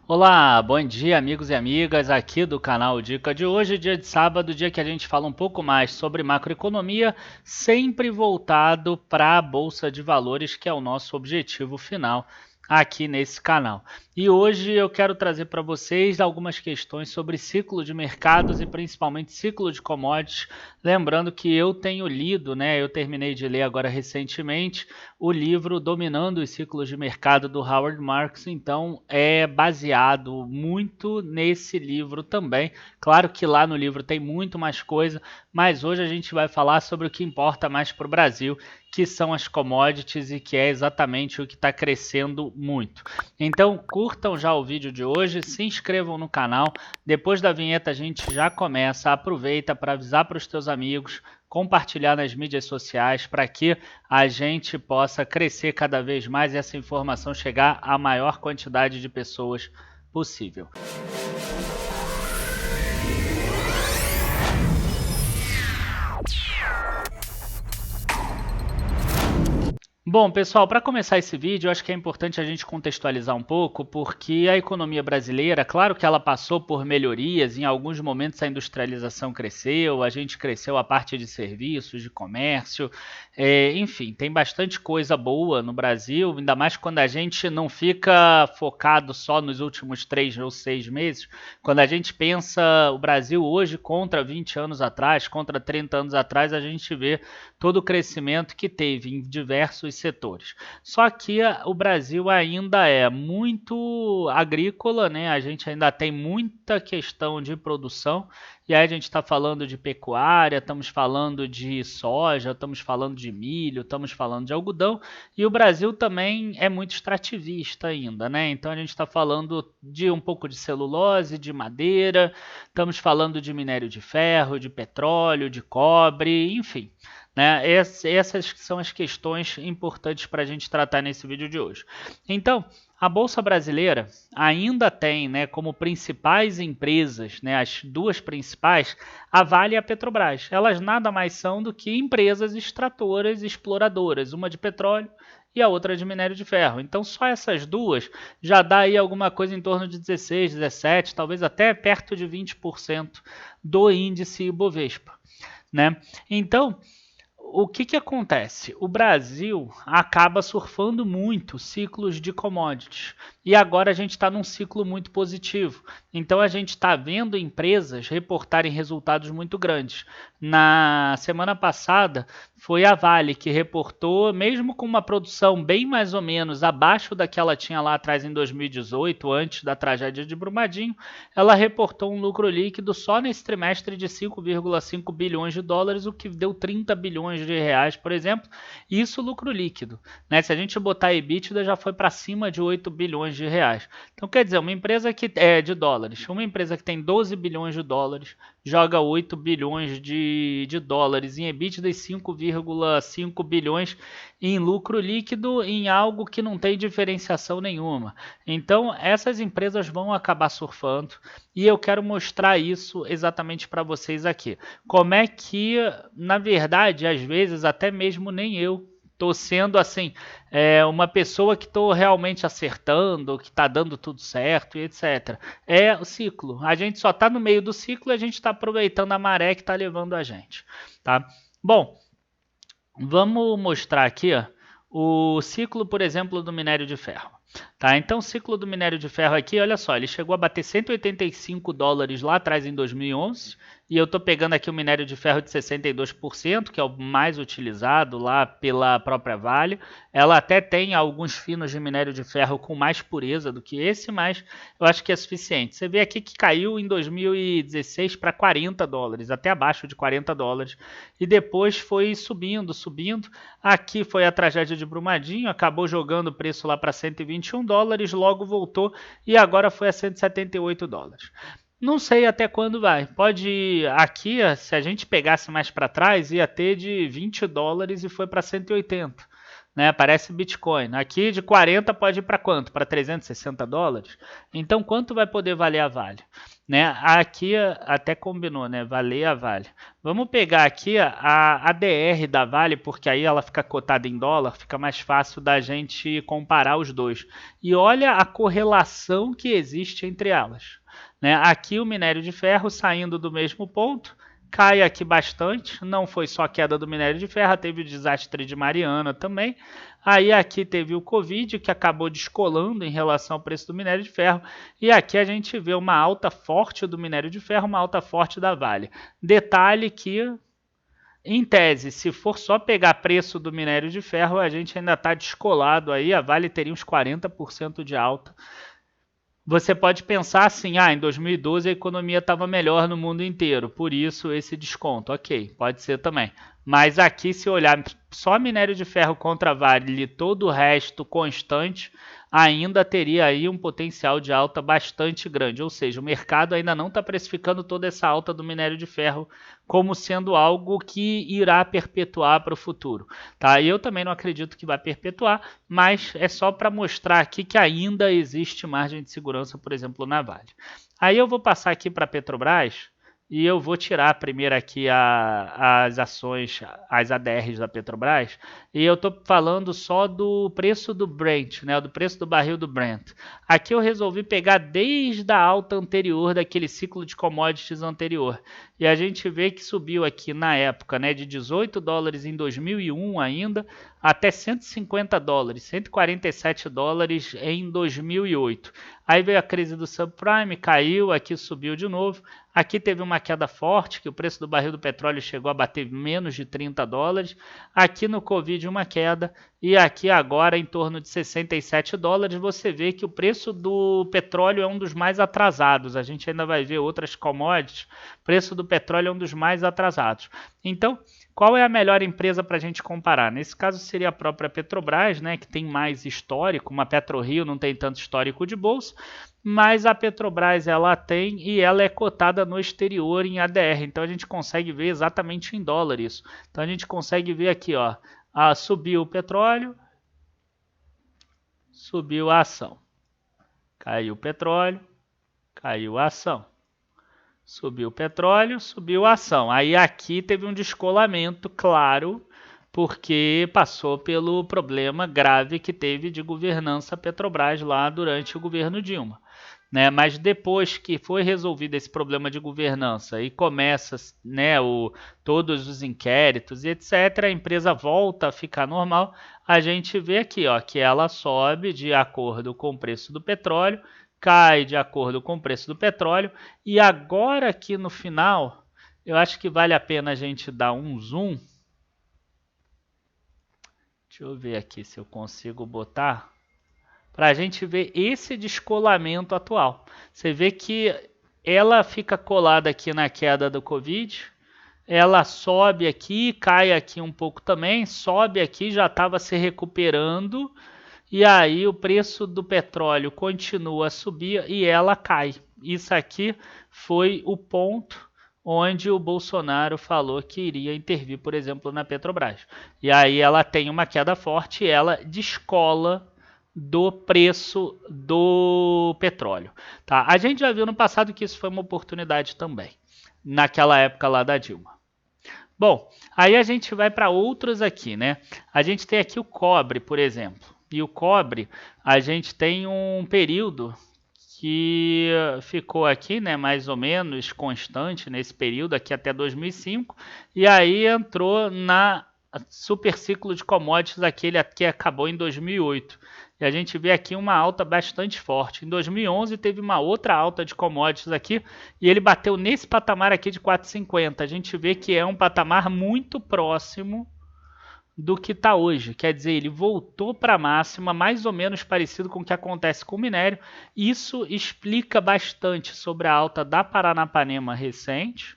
Olá, bom dia amigos e amigas aqui do canal Dica de hoje, dia de sábado, dia que a gente fala um pouco mais sobre macroeconomia, sempre voltado para a Bolsa de Valores, que é o nosso objetivo final aqui nesse canal. E hoje eu quero trazer para vocês algumas questões sobre ciclo de mercados e principalmente ciclo de commodities. Lembrando que eu tenho lido, eu terminei de ler agora recentemente o livro Dominando os Ciclos de Mercado do Howard Marks, então é baseado muito nesse livro também. Claro que lá no livro tem muito mais coisa, mas hoje a gente vai falar sobre o que importa mais para o Brasil, que são as commodities e que é exatamente o que está crescendo muito. Então curtam já o vídeo de hoje, se inscrevam no canal, depois da vinheta a gente já começa, aproveita para avisar para os teus amigos, compartilhar nas mídias sociais para que a gente possa crescer cada vez mais e essa informação chegar à maior quantidade de pessoas possível. Bom, pessoal, para começar esse vídeo, eu acho que é importante a gente contextualizar um pouco, porque a economia brasileira, claro que ela passou por melhorias, em alguns momentos a industrialização cresceu, a gente cresceu a parte de serviços, de comércio, enfim, tem bastante coisa boa no Brasil, ainda mais quando a gente não fica focado só nos últimos 3 ou 6 meses, quando a gente pensa o Brasil hoje contra 20 anos atrás, contra 30 anos atrás, a gente vê todo o crescimento que teve em diversos setores. Só que o Brasil ainda é muito agrícola, a gente ainda tem muita questão de produção, e aí a gente está falando de pecuária, estamos falando de soja, estamos falando de milho, estamos falando de algodão, e o Brasil também é muito extrativista ainda, então a gente está falando de um pouco de celulose, de madeira, estamos falando de minério de ferro, de petróleo, de cobre, enfim. Essas são as questões importantes para a gente tratar nesse vídeo de hoje. Então, a Bolsa Brasileira ainda tem como principais empresas, as duas principais, a Vale e a Petrobras. Elas nada mais são do que empresas extratoras e exploradoras, uma de petróleo e a outra de minério de ferro. Então, só essas duas já dá aí alguma coisa em torno de 16, 17, talvez até perto de 20% do índice Ibovespa. Então, o que acontece? O Brasil acaba surfando muito ciclos de commodities e agora a gente está num ciclo muito positivo. Então a gente está vendo empresas reportarem resultados muito grandes. Na semana passada foi a Vale que reportou, mesmo com uma produção bem mais ou menos abaixo da que ela tinha lá atrás em 2018, antes da tragédia de Brumadinho, ela reportou um lucro líquido só nesse trimestre de 5,5 bilhões de dólares, o que deu 30 bilhões de reais, por exemplo, isso lucro líquido. Se a gente botar EBITDA, já foi para cima de 8 bilhões de reais. Então, quer dizer, uma empresa que é de dólares, uma empresa que tem 12 bilhões de dólares, joga 8 bilhões de dólares em EBITDA e 5,5 bilhões em lucro líquido em algo que não tem diferenciação nenhuma. Então, essas empresas vão acabar surfando e eu quero mostrar isso exatamente para vocês aqui. Como é que, na verdade, às vezes até mesmo nem eu estou sendo assim, uma pessoa que estou realmente acertando, que está dando tudo certo e etc. É o ciclo. A gente só está no meio do ciclo e a gente está aproveitando a maré que está levando a gente. Tá? Bom, vamos mostrar aqui o ciclo, por exemplo, do minério de ferro. Então o ciclo do minério de ferro aqui, olha só, ele chegou a bater 185 dólares lá atrás em 2011, e eu estou pegando aqui o minério de ferro de 62%, que é o mais utilizado lá pela própria Vale. Ela até tem alguns finos de minério de ferro com mais pureza do que esse, mas eu acho que é suficiente. Você vê aqui que caiu em 2016 para 40 dólares, até abaixo de 40 dólares, e depois foi subindo, subindo. Aqui foi a tragédia de Brumadinho, acabou jogando o preço lá para 121 dólares, logo voltou e agora foi a 178 dólares. Não sei até quando vai. Pode aqui, se a gente pegasse mais para trás, ia ter de 20 dólares e foi para 180. né? Parece Bitcoin. Aqui de 40 pode ir para quanto? Para 360 dólares? Então quanto vai poder valer a Vale? Né? Aqui até combinou, né? Valer a Vale. Vamos pegar aqui a ADR da Vale, porque aí ela fica cotada em dólar, fica mais fácil da gente comparar os dois. E olha a correlação que existe entre elas. Né? Aqui o minério de ferro saindo do mesmo ponto, cai aqui bastante, não foi só a queda do minério de ferro, teve o desastre de Mariana também. Aí aqui teve o Covid, que acabou descolando em relação ao preço do minério de ferro. E aqui a gente vê uma alta forte do minério de ferro, uma alta forte da Vale. Detalhe que, em tese, se for só pegar preço do minério de ferro, a gente ainda está descolado aí, a Vale teria uns 40% de alta. Você pode pensar assim, em 2012 a economia estava melhor no mundo inteiro, por isso esse desconto. Ok, pode ser também. Mas aqui, se olhar só minério de ferro contra Vale e todo o resto constante, ainda teria aí um potencial de alta bastante grande. Ou seja, o mercado ainda não está precificando toda essa alta do minério de ferro como sendo algo que irá perpetuar para o futuro. Tá? Eu também não acredito que vai perpetuar, mas é só para mostrar aqui que ainda existe margem de segurança, por exemplo, na Vale. Aí eu vou passar aqui para a Petrobras e eu vou tirar primeiro aqui as ações, as ADRs da Petrobras, e eu estou falando só do preço do Brent, né, do preço do barril do Brent. Aqui eu resolvi pegar desde a alta anterior daquele ciclo de commodities anterior. E a gente vê que subiu aqui na época, né, de 18 dólares em 2001 ainda, até 150 dólares, 147 dólares em 2008. Aí veio a crise do subprime, caiu, aqui subiu de novo. Aqui teve uma queda forte, que o preço do barril do petróleo chegou a bater menos de 30 dólares. Aqui no Covid uma queda e aqui agora em torno de 67 dólares. Você vê que o preço do petróleo é um dos mais atrasados. A gente ainda vai ver outras commodities. O preço do petróleo é um dos mais atrasados. Então, qual é a melhor empresa para a gente comparar? Nesse caso seria a própria Petrobras, né, que tem mais histórico. Uma PetroRio não tem tanto histórico de bolsa, mas a Petrobras ela tem e ela é cotada no exterior em ADR. Então a gente consegue ver exatamente em dólar isso. Então a gente consegue ver aqui, ó, subiu o petróleo, subiu a ação. Caiu o petróleo, caiu a ação. Subiu o petróleo, subiu a ação. Aí aqui teve um descolamento, claro, porque passou pelo problema grave que teve de governança Petrobras lá durante o governo Dilma. Né? Mas depois que foi resolvido esse problema de governança e começa, né, todos os inquéritos e etc., a empresa volta a ficar normal, a gente vê aqui, ó, que ela sobe de acordo com o preço do petróleo, cai de acordo com o preço do petróleo, e agora aqui no final, eu acho que vale a pena a gente dar um zoom. Deixa eu ver aqui se eu consigo botar, para a gente ver esse descolamento atual. Você vê que ela fica colada aqui na queda do Covid, ela sobe aqui, cai aqui um pouco também, sobe aqui, já estava se recuperando, e aí o preço do petróleo continua a subir e ela cai. Isso aqui foi o ponto onde o Bolsonaro falou que iria intervir, por exemplo, na Petrobras. E aí ela tem uma queda forte e ela descola do preço do petróleo. Tá? A gente já viu no passado que isso foi uma oportunidade também, naquela época lá da Dilma. Bom, aí a gente vai para outros aqui, né? A gente tem aqui o cobre, por exemplo. E o cobre, a gente tem um período que ficou aqui, né, mais ou menos constante nesse período aqui até 2005, e aí entrou na super ciclo de commodities, aquele que acabou em 2008. E a gente vê aqui uma alta bastante forte. Em 2011 teve uma outra alta de commodities aqui e ele bateu nesse patamar aqui de 4,50. A gente vê que é um patamar muito próximo do que está hoje. Quer dizer, ele voltou para a máxima, mais ou menos parecido com o que acontece com o minério. Isso explica bastante sobre a alta da Paranapanema recente,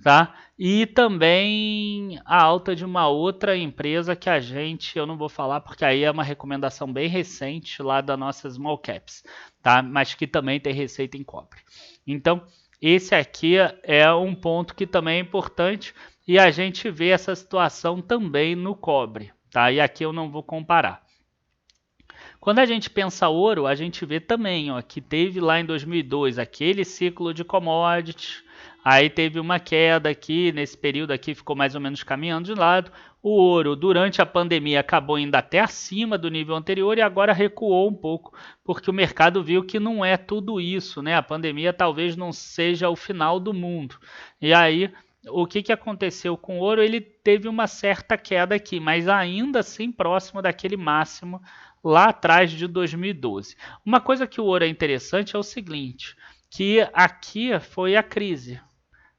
tá? E também a alta de uma outra empresa que eu não vou falar porque aí é uma recomendação bem recente lá da nossa Small Caps, tá? Mas que também tem receita em cobre. Então, esse aqui é um ponto que também é importante e a gente vê essa situação também no cobre, tá? E aqui eu não vou comparar. Quando a gente pensa ouro, a gente vê também ó, que teve lá em 2002 aquele ciclo de commodities, aí teve uma queda aqui, nesse período aqui ficou mais ou menos caminhando de lado. O ouro, durante a pandemia, acabou indo até acima do nível anterior e agora recuou um pouco, porque o mercado viu que não é tudo isso, né? A pandemia talvez não seja o final do mundo. E aí, o que aconteceu com o ouro? Ele teve uma certa queda aqui, mas ainda assim próximo daquele máximo lá atrás de 2012. Uma coisa que o ouro é interessante é o seguinte, que aqui foi a crise,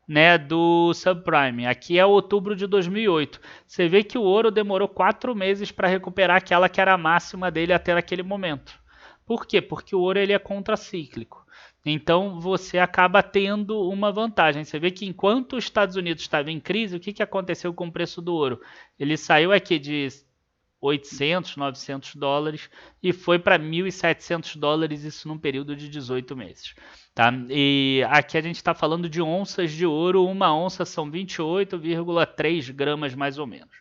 né, do subprime. Aqui é outubro de 2008. Você vê que o ouro demorou 4 meses para recuperar aquela que era a máxima dele até aquele momento. Por quê? Porque o ouro ele é contracíclico. Então você acaba tendo uma vantagem. Você vê que enquanto os Estados Unidos estavam em crise, o que aconteceu com o preço do ouro? Ele saiu aqui de 800, 900 dólares e foi para 1.700 dólares, isso num período de 18 meses. Tá? E aqui a gente está falando de onças de ouro, uma onça são 28,3 gramas mais ou menos.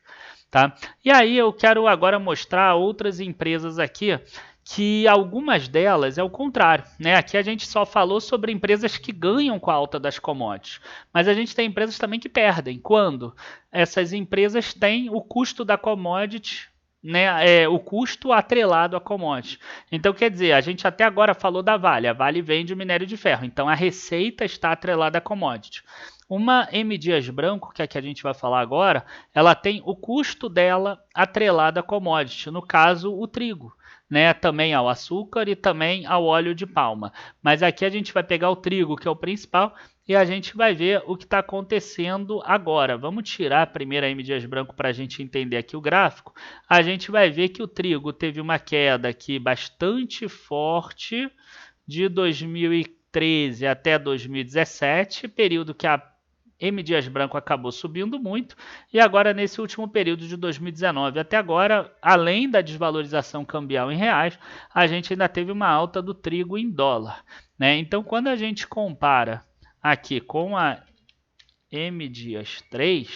Tá? E aí eu quero agora mostrar outras empresas aqui, que algumas delas é o contrário, né? Aqui a gente só falou sobre empresas que ganham com a alta das commodities, mas a gente tem empresas também que perdem. Quando essas empresas têm o custo da commodity, né, o custo atrelado à commodity. Então, quer dizer, a gente até agora falou da Vale. A Vale vende o minério de ferro. Então, a receita está atrelada à commodity. Uma M. Dias Branco, que é a que a gente vai falar agora, ela tem o custo dela atrelado à commodity. No caso, o trigo. Né, também ao açúcar e também ao óleo de palma. Mas aqui a gente vai pegar o trigo, que é o principal, e a gente vai ver o que está acontecendo agora. Vamos tirar a primeira M. Dias Branco para a gente entender aqui o gráfico. A gente vai ver que o trigo teve uma queda aqui bastante forte de 2013 até 2017, período que a M. Dias Branco acabou subindo muito, e agora nesse último período de 2019 até agora, além da desvalorização cambial em reais, a gente ainda teve uma alta do trigo em dólar. Né? Então, quando a gente compara aqui com a M. Dias 3,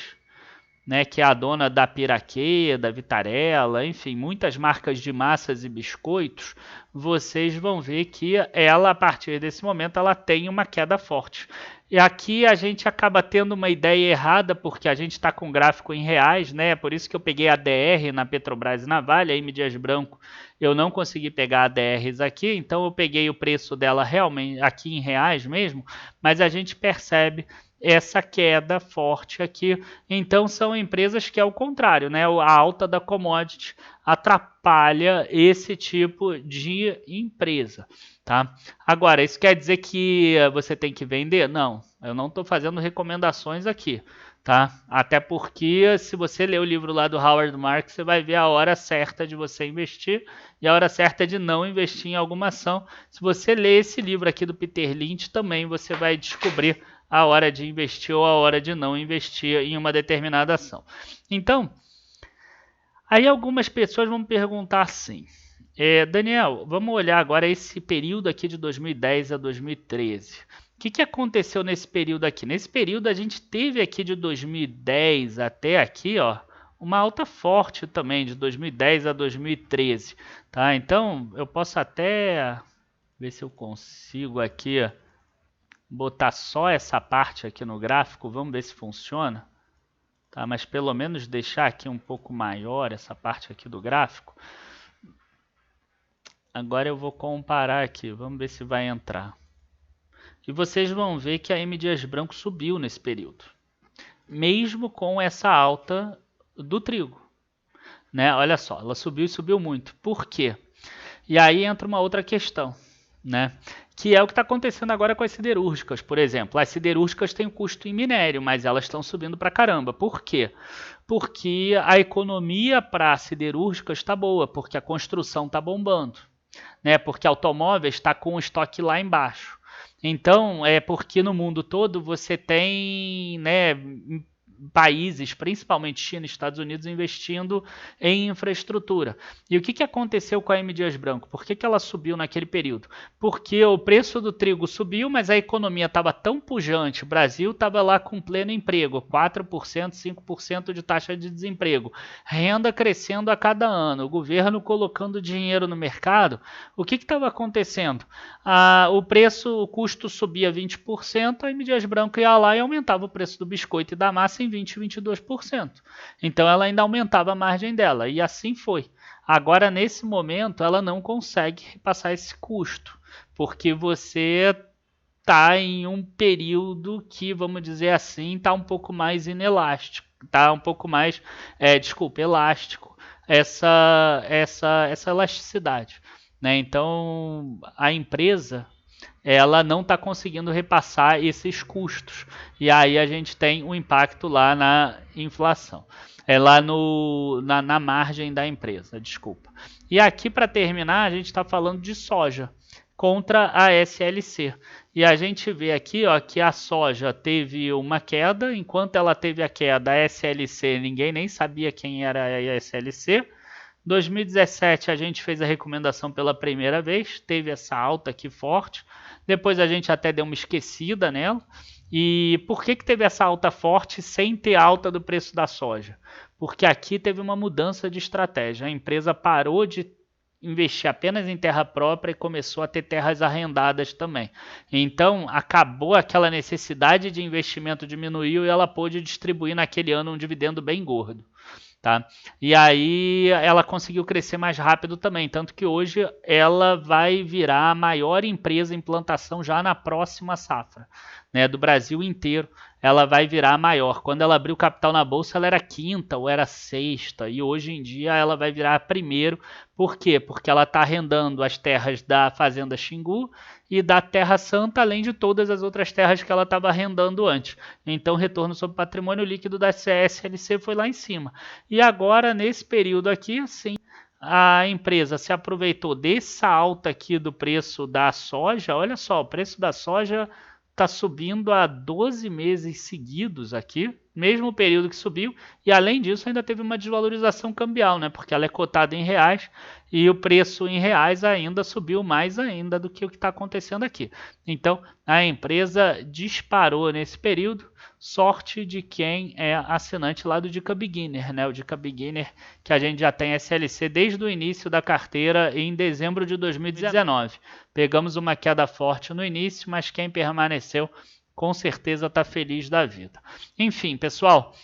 né, que é a dona da Piraquê, da Vitarella, enfim, muitas marcas de massas e biscoitos, vocês vão ver que ela, a partir desse momento, ela tem uma queda forte. E aqui a gente acaba tendo uma ideia errada, porque a gente está com gráfico em reais, né? Por isso que eu peguei a DR na Petrobras e na Vale, a M. Dias Branco, eu não consegui pegar a DRs aqui, então eu peguei o preço dela realmente aqui em reais mesmo, mas a gente percebe essa queda forte aqui. Então são empresas que é o contrário, né? A alta da commodity atrapalha esse tipo de empresa. Tá? Agora, isso quer dizer que você tem que vender? Não, eu não estou fazendo recomendações aqui. Tá? Até porque se você ler o livro lá do Howard Marks, você vai ver a hora certa de você investir e a hora certa de não investir em alguma ação. Se você ler esse livro aqui do Peter Lynch, também você vai descobrir a hora de investir ou a hora de não investir em uma determinada ação. Então, aí algumas pessoas vão me perguntar assim, Daniel, vamos olhar agora esse período aqui de 2010 a 2013. O que aconteceu nesse período aqui? Nesse período a gente teve aqui de 2010 até aqui, ó, uma alta forte também, de 2010 a 2013. Tá? Então, eu posso até ver se eu consigo aqui botar só essa parte aqui no gráfico, vamos ver se funciona. Tá? Mas pelo menos deixar aqui um pouco maior essa parte aqui do gráfico. Agora eu vou comparar aqui, vamos ver se vai entrar. E vocês vão ver que a M. Dias Branco subiu nesse período, mesmo com essa alta do trigo. Né? Olha só, ela subiu e subiu muito. Por quê? E aí entra uma outra questão, né? Que é o que está acontecendo agora com as siderúrgicas, por exemplo. As siderúrgicas têm custo em minério, mas elas estão subindo para caramba. Por quê? Porque a economia para siderúrgicas está boa, porque a construção está bombando, né? Porque automóveis está com o estoque lá embaixo. Então, é porque no mundo todo você tem, né, países, principalmente China e Estados Unidos, investindo em infraestrutura. E o que aconteceu com a M. Dias Branco? Por que ela subiu naquele período? Porque o preço do trigo subiu, mas a economia estava tão pujante, o Brasil estava lá com pleno emprego, 4%, 5% de taxa de desemprego, renda crescendo a cada ano, o governo colocando dinheiro no mercado. O que estava acontecendo? O custo subia 20%, a M. Dias Branco ia lá e aumentava o preço do biscoito e da massa em 20%, 22%. Então ela ainda aumentava a margem dela, e assim foi. Agora, nesse momento, ela não consegue repassar esse custo, porque você está em um período que, vamos dizer assim, está um pouco mais inelástico, está um pouco mais, elástico, essa elasticidade, né? Então, a empresa ela não está conseguindo repassar esses custos. E aí a gente tem um impacto lá na inflação. Lá na margem da empresa, desculpa. E aqui, para terminar, a gente está falando de soja contra a SLC. E a gente vê aqui, ó, que a soja teve uma queda, enquanto ela teve a queda, a SLC, ninguém nem sabia quem era a SLC. 2017 a gente fez a recomendação pela primeira vez, teve essa alta aqui forte, depois a gente até deu uma esquecida nela. E por que teve essa alta forte sem ter alta do preço da soja? Porque aqui teve uma mudança de estratégia, a empresa parou de investir apenas em terra própria e começou a ter terras arrendadas também. Então acabou aquela necessidade de investimento, diminuiu e ela pôde distribuir naquele ano um dividendo bem gordo. Tá? E aí ela conseguiu crescer mais rápido também, tanto que hoje ela vai virar a maior empresa em plantação já na próxima safra, né, do Brasil inteiro. Ela vai virar a maior. Quando ela abriu capital na bolsa, ela era quinta ou era sexta, e hoje em dia ela vai virar a primeiro. Por quê? Porque ela está arrendando as terras da Fazenda Xingu e da Terra Santa, além de todas as outras terras que ela estava arrendando antes. Então o retorno sobre patrimônio líquido da SLC foi lá em cima. E agora, nesse período aqui, sim, a empresa se aproveitou dessa alta aqui do preço da soja. Olha só, o preço da soja está subindo há 12 meses seguidos aqui, mesmo período que subiu, e além disso ainda teve uma desvalorização cambial, né? Porque ela é cotada em reais e o preço em reais ainda subiu mais ainda do que o que está acontecendo aqui. Então a empresa disparou nesse período, sorte de quem é assinante lá do Dica Beginner, né? O Dica Beginner que a gente já tem SLC desde o início da carteira em dezembro de 2019. Pegamos uma queda forte no início, mas quem permaneceu com certeza está feliz da vida. Enfim, pessoal,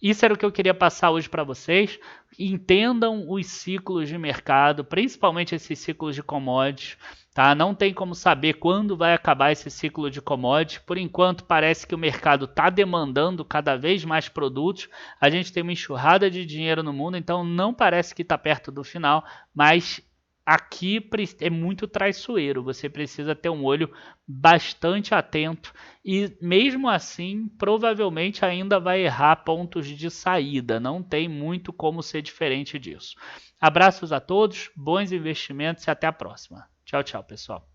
isso era o que eu queria passar hoje para vocês. Entendam os ciclos de mercado, principalmente esses ciclos de commodities. Tá? Não tem como saber quando vai acabar esse ciclo de commodities. Por enquanto, parece que o mercado está demandando cada vez mais produtos. A gente tem uma enxurrada de dinheiro no mundo, então não parece que está perto do final, mas aqui é muito traiçoeiro, você precisa ter um olho bastante atento e mesmo assim provavelmente ainda vai errar pontos de saída, não tem muito como ser diferente disso. Abraços a todos, bons investimentos e até a próxima. Tchau, tchau, pessoal.